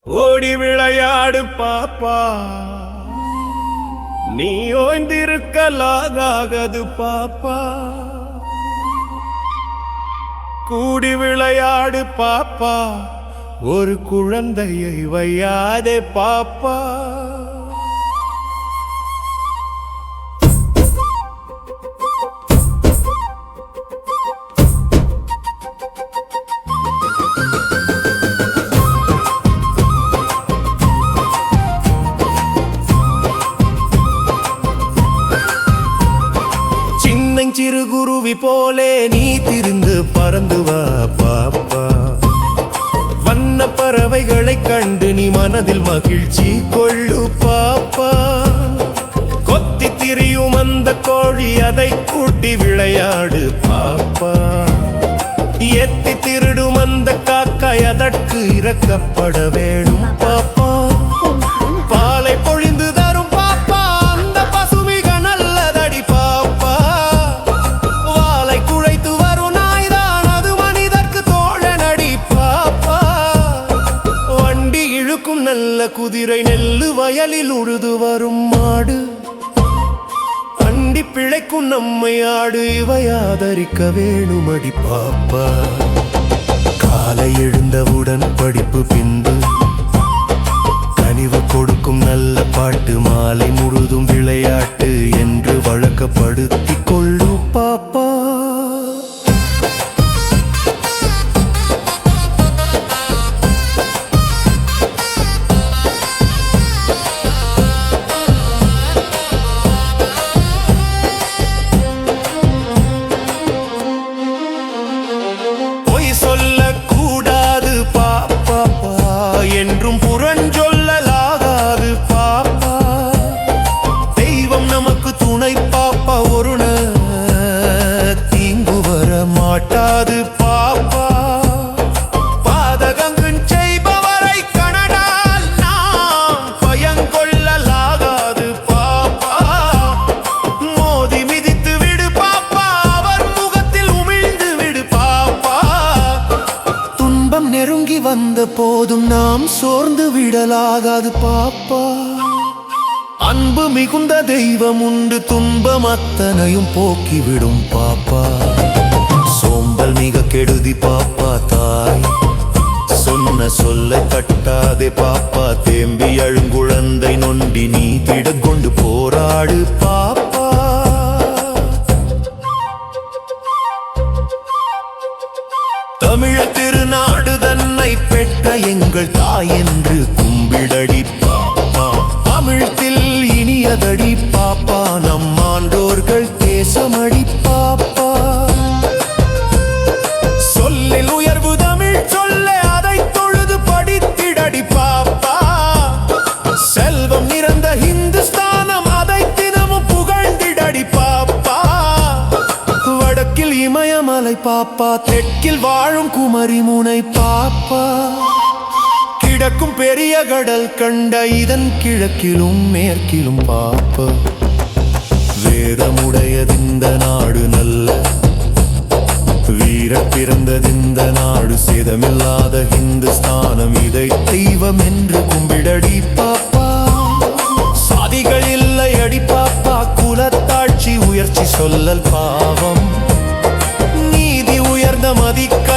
ஓடி விளையாடு பாப்பா, நீ ஓய்ந்திருக்கலாகாது பாப்பா. கூடி விளையாடு பாப்பா, ஒரு குழந்தையை வையாதே பாப்பா. சிறு குருவி போலே நீ திரிந்து பறந்து வா பாப்பா. வண்ண பறவைகளை கண்டு நீ மனதில் மகிழ்ச்சி கொள்ளு பாப்பா. கொத்தி திரியும் அந்த கோழி, அதை கூட்டி விளையாடு பாப்பா. எத்தி திருடும் அந்த காக்காய், அதற்கு இறக்கப்பட வேணும் பாப்பா. பாலை பொழிந்து தரும் பாப்பா, அந்த பசுமிக நல்லதடி பாப்பா. வாலை குழைத்து வரும் நாய்தான், அது மனிதர்க்கு தோழனடி பாப்பா. வண்டி இழுக்கும் நல்ல குதிரை, நெல்லு வயலில் உழுது வரும் மாடு. அண்டி பிழைக்கும் நம்மை ஆடு, இவை ஆதரிக்க வேணுமடி பாப்பா. காலை எழுந்தவுடன் படிப்பு பின்பு கனிவு கொடுக்கும் நல்ல பாட்டு, மாலை முழுதும் விளையாட்டு என்று வழக்கப்படுத்திக் கொள்ளு பாப்பா. பொய் சொல்லக்கூடாது பாப்பா, என்றும் புறஞ்சொல்லலாகாது பாப்பா. தெய்வம் நமக்கு துணை பாப்பா, ஒரு தீங்கு வர மாட்டாது பாப்பா. பாதகங்கள் செய்பவரை கனடால் நாம் பயங்கொள்ளலாகாது பாப்பா. மோதி மிதித்து விடு பாப்பா, அவர் முகத்தில் உமிழ்ந்து விடு பாப்பா. துன்பம் நெருங்கி வந்த போதும் நாம் சோர்ந்து விடலாகாது பாப்பா. அன்பு மிகுந்த தெய்வம் உண்டு, துன்பம் அத்தனையும் போக்கிவிடும் பாப்பா. சோம்பல் மிக கெடுதி பாப்பா, தாய் சொன்ன சொல்லை கட்டாதே பாப்பா. தேம்பி அழுங்குழந்தை நொண்டி நீ திடக்கொண்டு போராடு பாப்பா. தமிழ திருநாடு தன்னை பெற்ற எங்கள் தாய் என்று கும்பிடடி பாப்பா. தமிழத்தில் இனியதடி பாப்பா, நம் ஆண்டோர்கள் தேசமடி பாப்பா. சொல்லில் உயர்வு தமிழ் சொல்ல, அதை தொழுது படித்திடடி பாப்பா. செல்வம் நிறைந்த ஹிந்துஸ்தானம், அதை தினமும் புகழ்ந்திடடி பாப்பா. வடக்கில் இமயமலை பாப்பா, தெற்கில் வாழும் குமரி முனை பாப்பா. கிழக்கும் பெரிய கடல் கண்ட இதன் கிழக்கிலும் மேற்கிலும் பாப்பா. வேதமுடையதிந்த நாடு, நல்ல வீர பிறந்ததிந்த நாடு. சேதமில்லாத ஹிந்துஸ்தானம், இதை தெய்வம் என்று கும்பிடடி பாப்பா. சாதிகள் இல்லை அடி பாப்பா, குலத்தாட்சி உயர்ச்சி சொல்லல் பாவம். நீதி உயர்ந்த மதிக்க